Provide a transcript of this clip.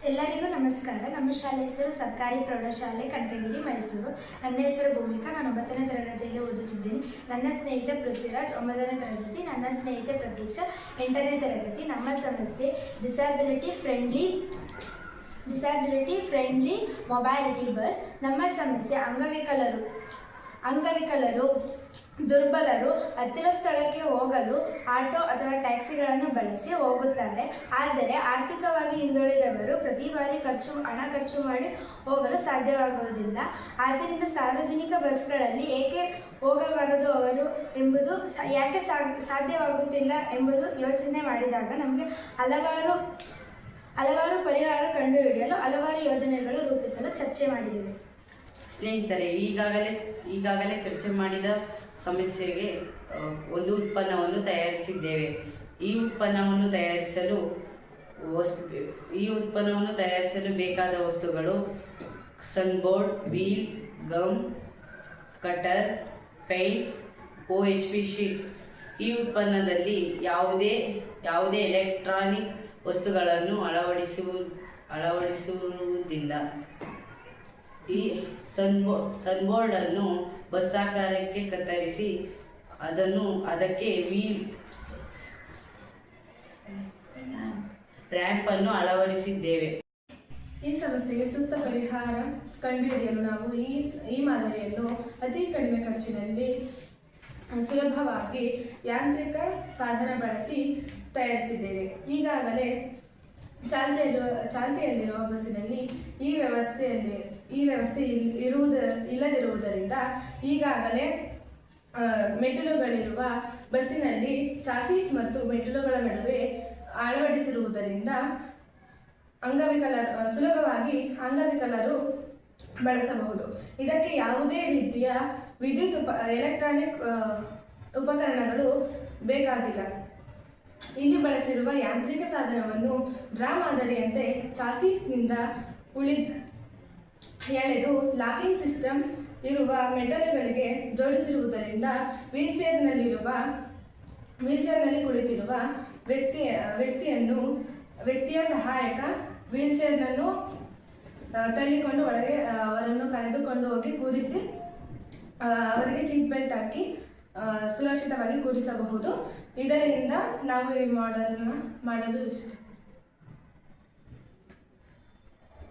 ಎಲ್ಲರಿಗೂ ನಮಸ್ಕಾರ. ನಮ್ಮ ಶಾಲೆ ಹೆಸರು ಸರ್ಕಾರಿ ಪ್ರೌಢಶಾಲೆ ಕನಕಗಿರಿ, ಮೈಸೂರು. ನನ್ನ ಹೆಸರು ಭೂಮಿಕಾ. ನಾನು 9ನೇ ತರಗತಿಯಲ್ಲಿ ಓದುತ್ತಿದ್ದೇನೆ. ನನ್ನ ಸ್ನೇಹಿತೆ ಪೃಥ್ವಿರಾಜ್ 9ನೇ ತರಗತಿ. ನನ್ನ ಸ್ನೇಹಿತೆ ಪ್ರತೀಕ್ಷಾ 8ನೇ ತರಗತಿ. ನಮ್ಮ ಸಮಸ್ಯೆ ಡಿಸ್ಯಾಬಿಲಿಟಿ ಫ್ರೆಂಡ್ಲಿ ಮೊಬೈಲಿಟಿ ಬಸ್. ನಮ್ಮ ಸಮಸ್ಯೆ ಅಂಗವಿಕಲರು ದುರ್ಬಲರು ಹತ್ತಿರ ಸ್ಥಳಕ್ಕೆ ಹೋಗಲು ಆಟೋ ಅಥವಾ ಟ್ಯಾಕ್ಸಿಗಳನ್ನು ಬಳಸಿ ಹೋಗುತ್ತಾರೆ. ಆದರೆ ಆರ್ಥಿಕವಾಗಿ ಹಿಂದುಳಿದವರು ಪ್ರತಿ ಬಾರಿ ಹಣ ಖರ್ಚು ಮಾಡಿ ಹೋಗಲು ಸಾಧ್ಯವಾಗುವುದಿಲ್ಲ. ಆದ್ದರಿಂದ ಸಾರ್ವಜನಿಕ ಬಸ್ಗಳಲ್ಲಿ ಏಕೆ ಹೋಗಬಾರದು ಅವರು ಎಂಬುದು ಯಾಕೆ ಸಾಧ್ಯವಾಗುತ್ತಿಲ್ಲ ಎಂಬುದು ಯೋಚನೆ ಮಾಡಿದಾಗ ನಮಗೆ ಹಲವಾರು ಪರಿಹಾರ ಕಂಡುಹಿಡಿಯಲು ಹಲವಾರು ಯೋಜನೆಗಳು ರೂಪಿಸಲು ಚರ್ಚೆ ಮಾಡಿದ್ದೇವೆ. ಸ್ನೇಹಿತರೆ, ಈಗಾಗಲೇ ಚರ್ಚೆ ಮಾಡಿದ ಸಮಸ್ಯೆಗೆ ಒಂದು ಉತ್ಪನ್ನವನ್ನು ತಯಾರಿಸಿದ್ದೇವೆ. ಈ ಉತ್ಪನ್ನವನ್ನು ತಯಾರಿಸಲು ಬೇಕಾದ ವಸ್ತುಗಳು sunboard, wheel, gum, cutter, paint, OHP sheet. ಈ ಉತ್ಪನ್ನದಲ್ಲಿ ಯಾವುದೇ ಎಲೆಕ್ಟ್ರಾನಿಕ್ ವಸ್ತುಗಳನ್ನು ಅಳವಡಿಸುವುದಿಲ್ಲ. ಈ ಸನ್ಬೋರ್ಡ್ ಅನ್ನು ಬಸ್ಸಾಕಾರಕ್ಕೆ ಕತ್ತರಿಸಿ ಅದಕ್ಕೆ ವೀಲ್ ರ್ಯಾಂಪ್ ಅನ್ನು ಅಳವಡಿಸಿದ್ದೇವೆ. ಈ ಸಮಸ್ಯೆಗೆ ಸೂಕ್ತ ಪರಿಹಾರ ಕಂಡುಹಿಡಿಯಲು ನಾವು ಈ ಮಾದರಿಯನ್ನು ಅತಿ ಕಡಿಮೆ ಖರ್ಚಿನಲ್ಲಿ ಸುಲಭವಾಗಿ ಯಾಂತ್ರಿಕ ಸಾಧನ ಬಳಸಿ ತಯಾರಿಸಿದ್ದೇವೆ. ಈಗಾಗಲೇ ಚಾಲ್ತಿಯಲ್ಲಿರುವ ಬಸ್ಸಿನಲ್ಲಿ ಈ ವ್ಯವಸ್ಥೆ ಇಲ್ಲದಿರುವುದರಿಂದ ಈಗಾಗಲೇ ಮೆಟ್ಟಿಲುಗಳಿರುವ ಬಸ್ಸಿನಲ್ಲಿ ಚಾಸಿಸ್ ಮತ್ತು ಮೆಟ್ಟಿಲುಗಳ ನಡುವೆ ಅಳವಡಿಸಿರುವುದರಿಂದ ಸುಲಭವಾಗಿ ಅಂಗವಿಕಲರು ಬಳಸಬಹುದು. ಇದಕ್ಕೆ ಯಾವುದೇ ರೀತಿಯ ಎಲೆಕ್ಟ್ರಾನಿಕ್ ಉಪಕರಣಗಳು ಬೇಕಾಗಿಲ್ಲ. ಇಲ್ಲಿ ಬಳಸಿರುವ ಯಾಂತ್ರಿಕ ಸಾಧನವನ್ನು ಡ್ರಾ ಮಾದರಿಯಂತೆ ಚಾಸಿಸ್ನಿಂದ ಎಳೆದು ಲಾಕಿಂಗ್ ಸಿಸ್ಟಮ್ ಇರುವ ಮೆಟಲ್ಗಳಿಗೆ ಜೋಡಿಸಿರುವುದರಿಂದ ವೀಲ್ಚೇರ್ನಲ್ಲಿ ಕುಳಿತಿರುವ ವ್ಯಕ್ತಿಯ ಸಹಾಯಕ ವೀಲ್ಚೇರ್ನನ್ನು ತಳ್ಳಿಕೊಂಡು ಒಳಗೆ ಅವರನ್ನು ಕರೆದುಕೊಂಡು ಹೋಗಿ ಕೂರಿಸಿ ಅವರಿಗೆ ಸೀಟ್ ಬೆಲ್ಟ್ ಹಾಕಿ ಸುರಕ್ಷಿತವಾಗಿ ಕೂರಿಸಬಹುದು. ಇದರಿಂದ ನಾವು ಈ ಮಾಡೆಲ್ನ ಮಾಡಲು ಇಷ್ಟ